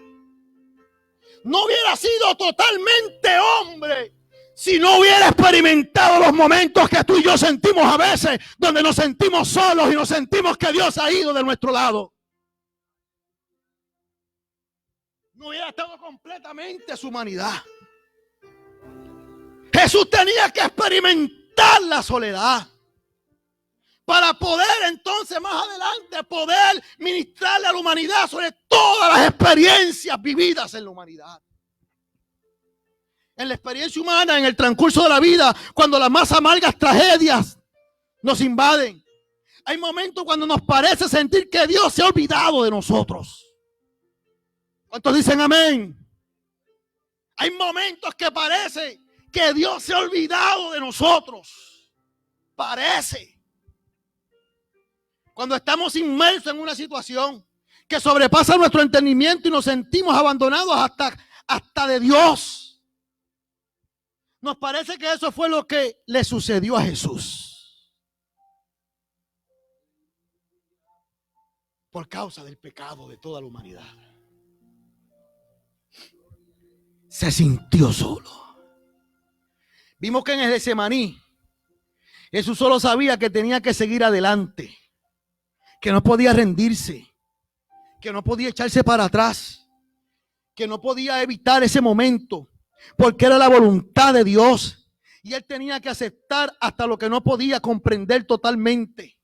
No hubiera sido totalmente hombre si no hubiera experimentado los momentos que tú y yo sentimos a veces, donde nos sentimos solos y nos sentimos que Dios ha ido de nuestro lado. No hubiera estado completamente su humanidad. Jesús tenía que experimentar la soledad para poder entonces más adelante poder ministrarle a la humanidad sobre todas las experiencias vividas en la humanidad. En la experiencia humana, en el transcurso de la vida, cuando las más amargas tragedias nos invaden, hay momentos cuando nos parece sentir que Dios se ha olvidado de nosotros. ¿Cuántos dicen amén? Hay momentos que parece que Dios se ha olvidado de nosotros. Parece. Cuando estamos inmersos en una situación que sobrepasa nuestro entendimiento y nos sentimos abandonados hasta de Dios. Nos parece que eso fue lo que le sucedió a Jesús. Por causa del pecado de toda la humanidad. Se sintió solo. Vimos que en el Getsemaní Jesús solo sabía que tenía que seguir adelante, que no podía rendirse, que no podía echarse para atrás, que no podía evitar ese momento, porque era la voluntad de Dios y él tenía que aceptar hasta lo que no podía comprender totalmente.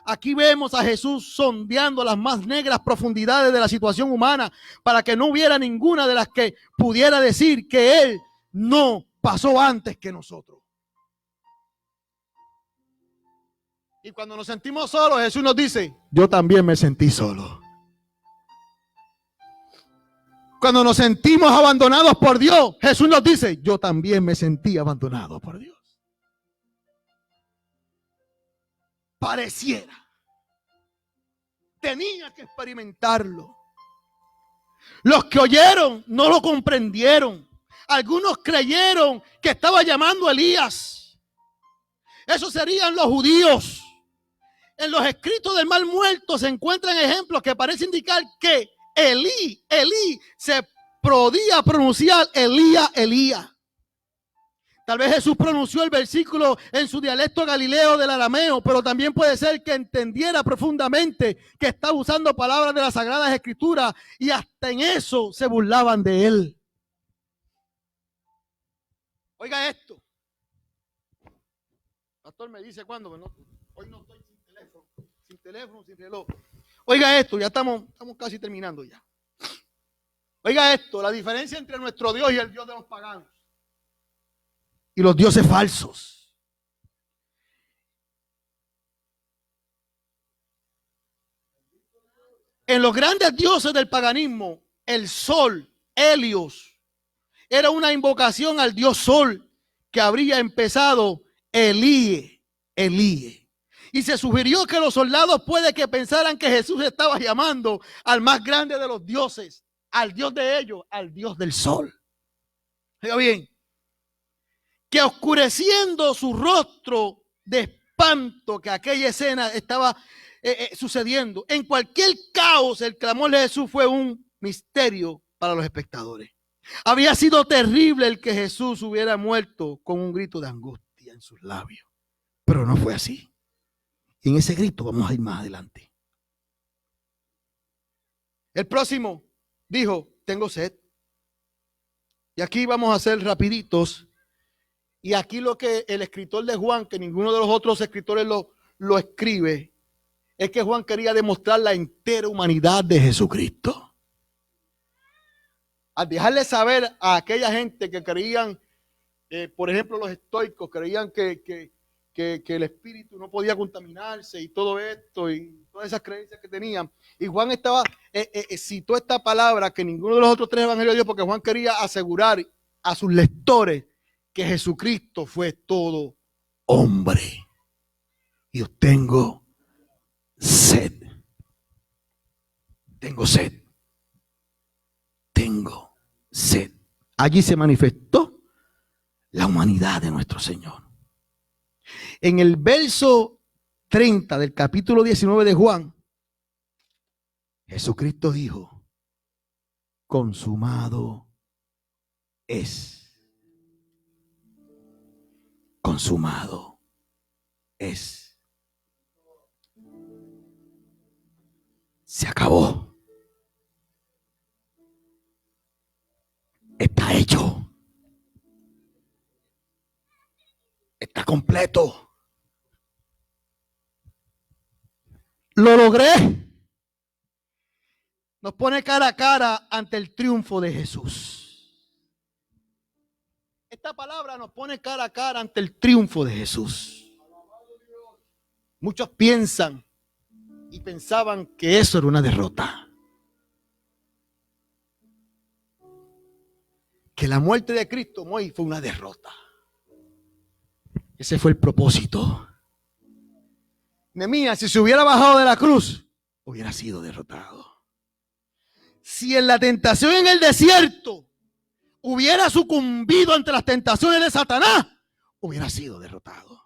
Aquí vemos a Jesús sondeando las más negras profundidades de la situación humana para que no hubiera ninguna de las que pudiera decir que él no pasó antes que nosotros. Y cuando nos sentimos solos, Jesús nos dice, yo también me sentí solo. Cuando nos sentimos abandonados por Dios, Jesús nos dice, yo también me sentí abandonado por Dios. Pareciera. Tenía que experimentarlo. Los que oyeron no lo comprendieron. Algunos creyeron que estaba llamando a Elías. Esos serían los judíos. En los escritos del mal muerto se encuentran ejemplos que parecen indicar que Elí se podía pronunciar Elía, Elía. Tal vez Jesús pronunció el versículo en su dialecto galileo del arameo, pero también puede ser que entendiera profundamente que estaba usando palabras de las Sagradas Escrituras y hasta en eso se burlaban de él. Oiga esto. Pastor me dice cuándo, hoy no estoy sin teléfono, sin reloj. Oiga esto, ya estamos casi terminando ya. Oiga esto, la diferencia entre nuestro Dios y el Dios de los paganos. Y los dioses falsos. En los grandes dioses del paganismo, el sol, Helios, era una invocación al dios sol que habría empezado Elíe, Elíe. Y se sugirió que los soldados puede que pensaran que Jesús estaba llamando al más grande de los dioses, al dios de ellos, al dios del sol. Oiga bien. Que oscureciendo su rostro de espanto que aquella escena estaba sucediendo. En cualquier caos, el clamor de Jesús fue un misterio para los espectadores. Había sido terrible el que Jesús hubiera muerto con un grito de angustia en sus labios. Pero no fue así. Y en ese grito vamos a ir más adelante. El próximo dijo, tengo sed. Y aquí vamos a hacer rapiditos. Y aquí lo que el escritor de Juan, que ninguno de los otros escritores lo escribe, es que Juan quería demostrar la entera humanidad de Jesucristo. Al dejarle saber a aquella gente que creían, por ejemplo los estoicos, creían que el espíritu no podía contaminarse y todo esto y todas esas creencias que tenían. Y Juan citó esta palabra que ninguno de los otros tres evangelios dio porque Juan quería asegurar a sus lectores que Jesucristo fue todo hombre. Y yo tengo sed. Tengo sed. Tengo sed. Allí se manifestó la humanidad de nuestro Señor. En el verso 30 del capítulo 19 de Juan, Jesucristo dijo, consumado es. Consumado es. Se acabó. Está hecho. está completo. Lo logré. Nos pone cara a cara ante el triunfo de Jesús. Esta palabra nos pone cara a cara ante el triunfo de Jesús. Muchos piensan y pensaban que eso era una derrota. Que la muerte de Cristo fue una derrota. Ese fue el propósito. Nehemías, si se hubiera bajado de la cruz, hubiera sido derrotado. Si en la tentación en el desierto hubiera sucumbido ante las tentaciones de Satanás, hubiera sido derrotado.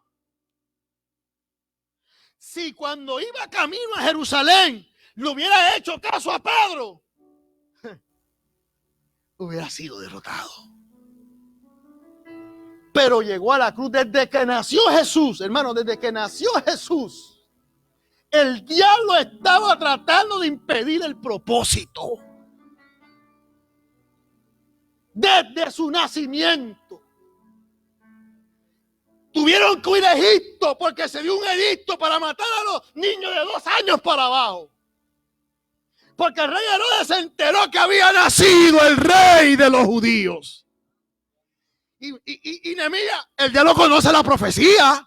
Si cuando iba camino a Jerusalén le hubiera hecho caso a Pedro, hubiera sido derrotado. Pero llegó a la cruz. Desde que nació Jesús, hermano, desde que nació Jesús, el diablo estaba tratando de impedir el propósito. Desde su nacimiento. Tuvieron que ir a Egipto porque se dio un edicto para matar a los niños de 2 años para abajo. Porque el rey Herodes se enteró que había nacido el rey de los judíos. Y Nehemías, el diablo conoce la profecía.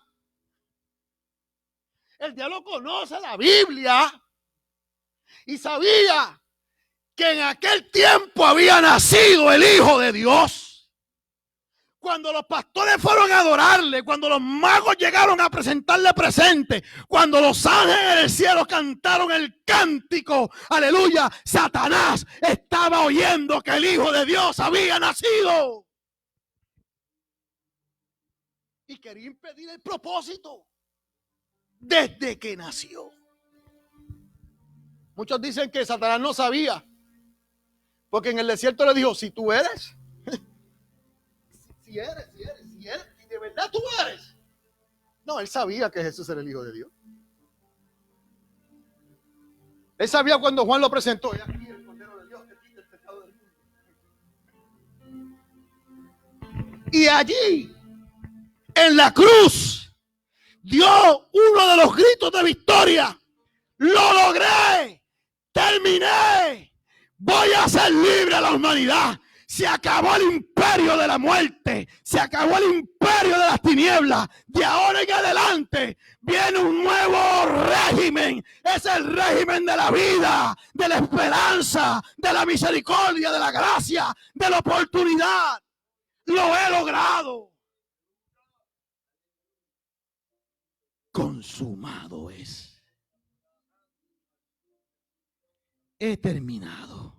El diablo conoce la Biblia. Y sabía que en aquel tiempo había nacido el Hijo de Dios. Cuando los pastores fueron a adorarle, cuando los magos llegaron a presentarle presente, cuando los ángeles del cielo cantaron el cántico, aleluya, Satanás estaba oyendo que el Hijo de Dios había nacido. Y quería impedir el propósito desde que nació. Muchos dicen que Satanás no sabía, porque en el desierto le dijo, si tú eres, si eres, y de verdad tú eres. No, él sabía que Jesús era el Hijo de Dios. Él sabía cuando Juan lo presentó, y aquí el Cordero de Dios que quita el pecado del mundo. Y allí, en la cruz, dio uno de los gritos de victoria. Lo logré, terminé, voy a hacer libre a la humanidad. Se acabó el imperio de la muerte. Se acabó el imperio de las tinieblas. De ahora en adelante viene un nuevo régimen. Es el régimen de la vida, de la esperanza, de la misericordia, de la gracia, de la oportunidad. Lo he logrado. Consumado es. He terminado.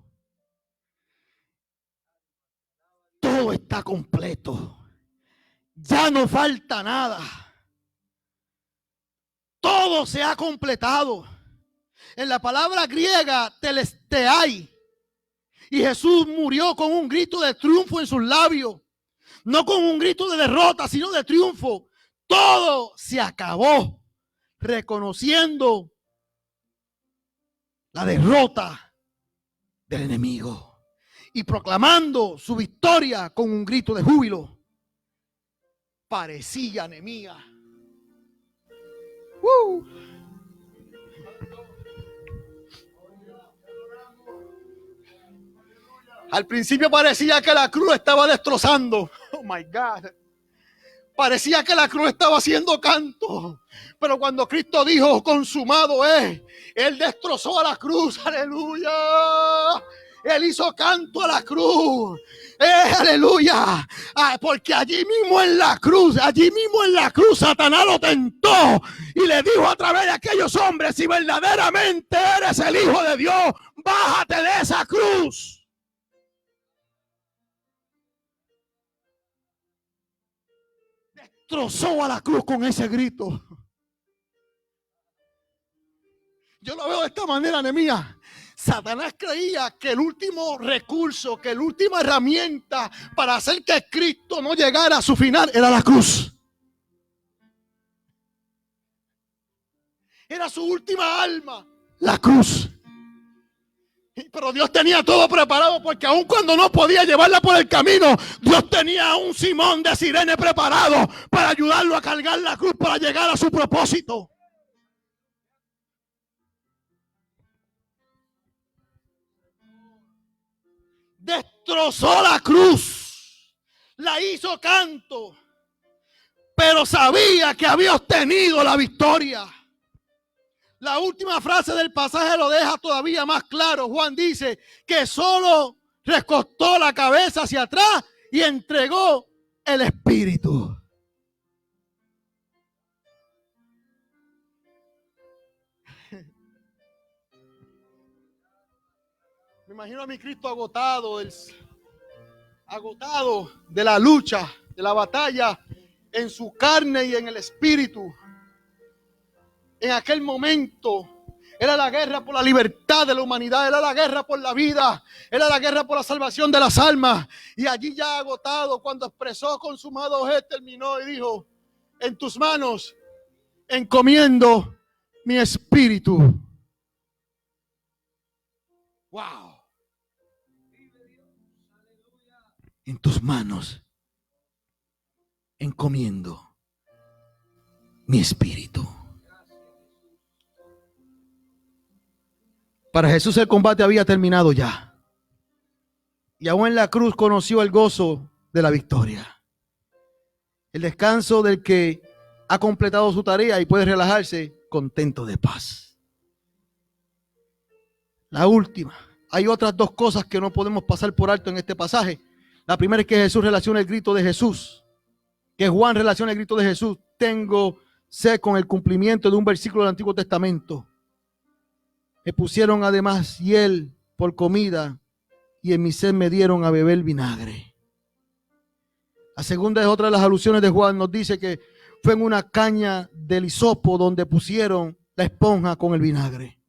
Todo está completo. Ya no falta nada. Todo se ha completado. En la palabra griega telestai. Y Jesús murió con un grito de triunfo en sus labios. No con un grito de derrota, sino de triunfo. Todo se acabó. Reconociendo la derrota del enemigo. Y proclamando su victoria con un grito de júbilo. Parecía Nehemías. Al principio parecía que la cruz estaba destrozando. Oh my God. Parecía que la cruz estaba haciendo canto. Pero cuando Cristo dijo consumado es, Él destrozó a la cruz. Aleluya. Él hizo canto a la cruz. Aleluya. Porque allí mismo en la cruz, Satanás lo tentó y le dijo a través de aquellos hombres, si verdaderamente eres el Hijo de Dios, bájate de esa cruz. Destrozó a la cruz con ese grito. Yo lo veo de esta manera, Nehemías. Satanás creía que el último recurso, que la última herramienta para hacer que Cristo no llegara a su final era la cruz. Era su última alma, la cruz. Pero Dios tenía todo preparado, porque aun cuando no podía llevarla por el camino, Dios tenía a un Simón de Cirene preparado para ayudarlo a cargar la cruz para llegar a su propósito. Destrozó la cruz, la hizo canto, pero sabía que había obtenido la victoria. La última frase del pasaje lo deja todavía más claro. Juan dice que solo recostó la cabeza hacia atrás y entregó el espíritu. Me imagino a mi Cristo agotado de la lucha, de la batalla en su carne y en el espíritu. En aquel momento era la guerra por la libertad de la humanidad, era la guerra por la vida, era la guerra por la salvación de las almas. Y allí ya agotado, cuando expresó consumado es, terminó y dijo: en tus manos encomiendo mi espíritu. Wow. En tus manos encomiendo mi espíritu. Para Jesús el combate había terminado ya. Y aún en la cruz conoció el gozo de la victoria. El descanso del que ha completado su tarea y puede relajarse contento de paz. La última. Hay otras dos cosas que no podemos pasar por alto en este pasaje. La primera es que Jesús relaciona el grito de Jesús. Que Juan relaciona el grito de Jesús. Tengo sed, con el cumplimiento de un versículo del Antiguo Testamento. Me pusieron además hiel por comida y en mi sed me dieron a beber vinagre. La segunda es otra de las alusiones de Juan. Nos dice que fue en una caña del hisopo donde pusieron la esponja con el vinagre.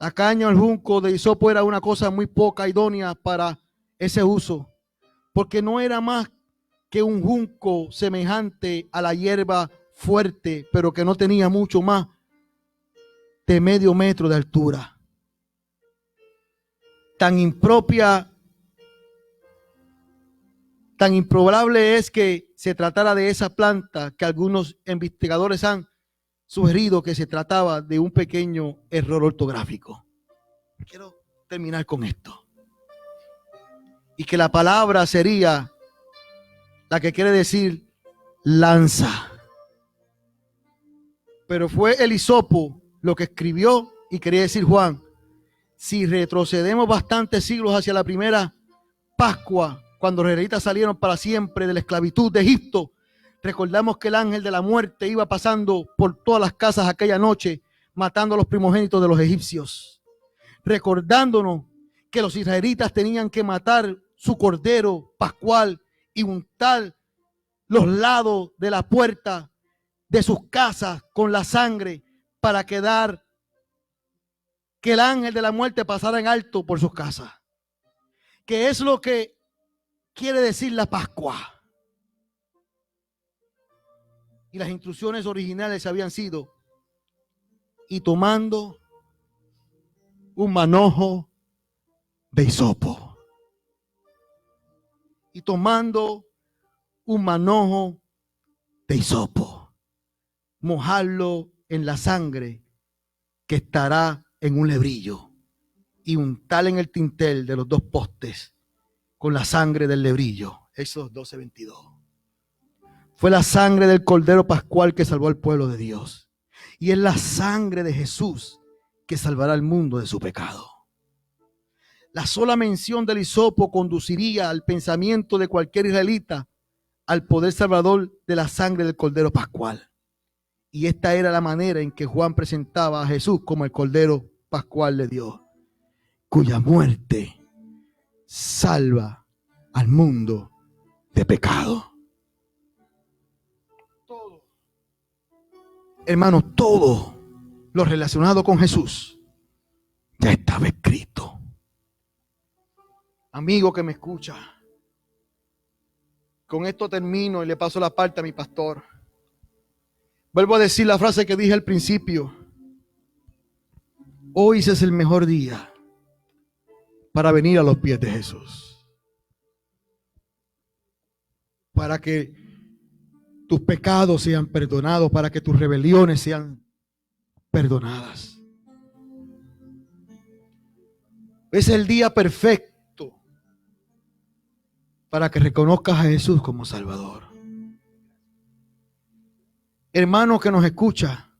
La caña o el junco de hisopo era una cosa muy poca idónea para ese uso, porque no era más que un junco semejante a la hierba fuerte, pero que no tenía mucho más de medio metro de altura. Tan impropia, tan improbable es que se tratara de esa planta que algunos investigadores han sugerido que se trataba de un pequeño error ortográfico. Quiero terminar con esto. Y que la palabra sería la que quiere decir lanza. Pero fue el hisopo lo que escribió y quería decir Juan. Si retrocedemos bastantes siglos hacia la primera Pascua, cuando los israelitas salieron para siempre de la esclavitud de Egipto, recordamos que el ángel de la muerte iba pasando por todas las casas aquella noche, matando a los primogénitos de los egipcios, recordándonos que los israelitas tenían que matar su cordero pascual y untar los lados de la puerta de sus casas con la sangre, para que el ángel de la muerte pasara en alto por sus casas. Que es lo que quiere decir la Pascua. Y las instrucciones originales habían sido: y tomando un manojo de hisopo. Y tomando un manojo de hisopo, mojarlo en la sangre que estará en un lebrillo y untar en el tintel de los dos postes con la sangre del lebrillo. Éxodo 12:22. Fue la sangre del Cordero Pascual que salvó al pueblo de Dios. Y es la sangre de Jesús que salvará al mundo de su pecado. La sola mención del hisopo conduciría al pensamiento de cualquier israelita al poder salvador de la sangre del Cordero Pascual. Y esta era la manera en que Juan presentaba a Jesús como el Cordero Pascual de Dios, cuya muerte salva al mundo de pecado. Todo, hermanos, todo lo relacionado con Jesús ya estaba escrito. Amigo que me escucha, con esto termino y le paso la parte a mi pastor. Vuelvo a decir la frase que dije al principio. Hoy es el mejor día para venir a los pies de Jesús. Para que tus pecados sean perdonados, para que tus rebeliones sean perdonadas. Es el día perfecto para que reconozcas a Jesús como Salvador. Hermano que nos escucha,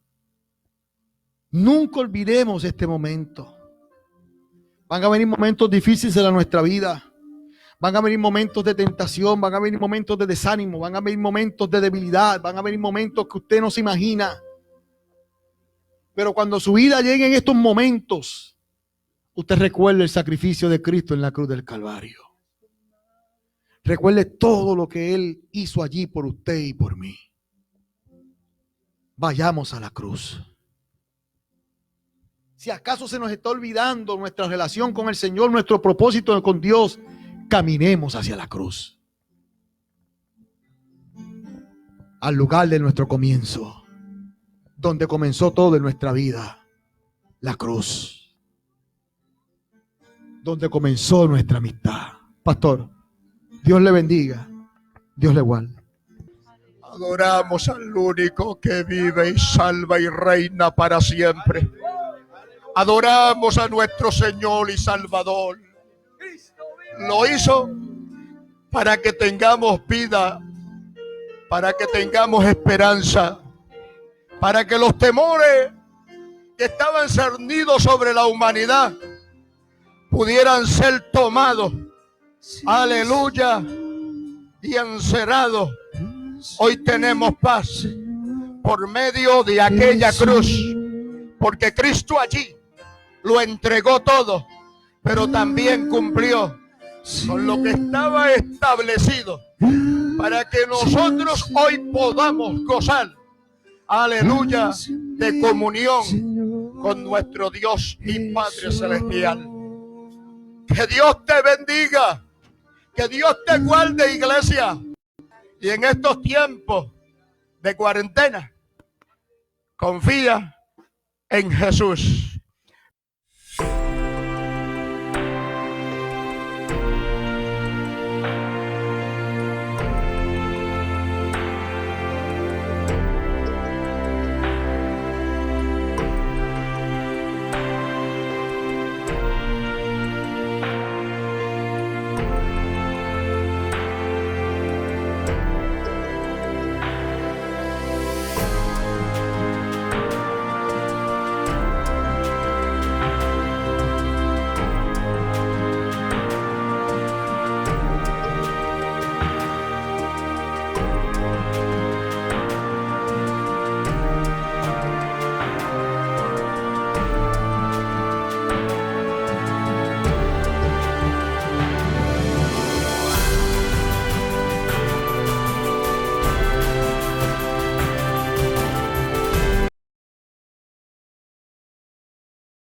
nunca olvidemos este momento. Van a venir momentos difíciles en nuestra vida. Van a venir momentos de tentación, van a venir momentos de desánimo, van a venir momentos de debilidad, van a venir momentos que usted no se imagina. Pero cuando su vida llegue en estos momentos, usted recuerde el sacrificio de Cristo en la cruz del Calvario. Recuerde todo lo que Él hizo allí por usted y por mí. Vayamos a la cruz. Si acaso se nos está olvidando nuestra relación con el Señor, nuestro propósito con Dios, caminemos hacia la cruz. Al lugar de nuestro comienzo, donde comenzó todo en nuestra vida, la cruz. Donde comenzó nuestra amistad. Pastor, Dios le bendiga, Dios le guarde. Adoramos al único que vive y salva y reina para siempre. Adoramos a nuestro Señor y Salvador. Lo hizo para que tengamos vida, para que tengamos esperanza, para que los temores que estaban cernidos sobre la humanidad pudieran ser tomados, aleluya, y encerrados. Hoy tenemos paz por medio de aquella cruz, porque Cristo allí lo entregó todo, pero también cumplió con lo que estaba establecido para que nosotros hoy podamos gozar, aleluya, de comunión con nuestro Dios y Padre Celestial. Que Dios te bendiga, que Dios te guarde, iglesia. Y en estos tiempos de cuarentena, confía en Jesús.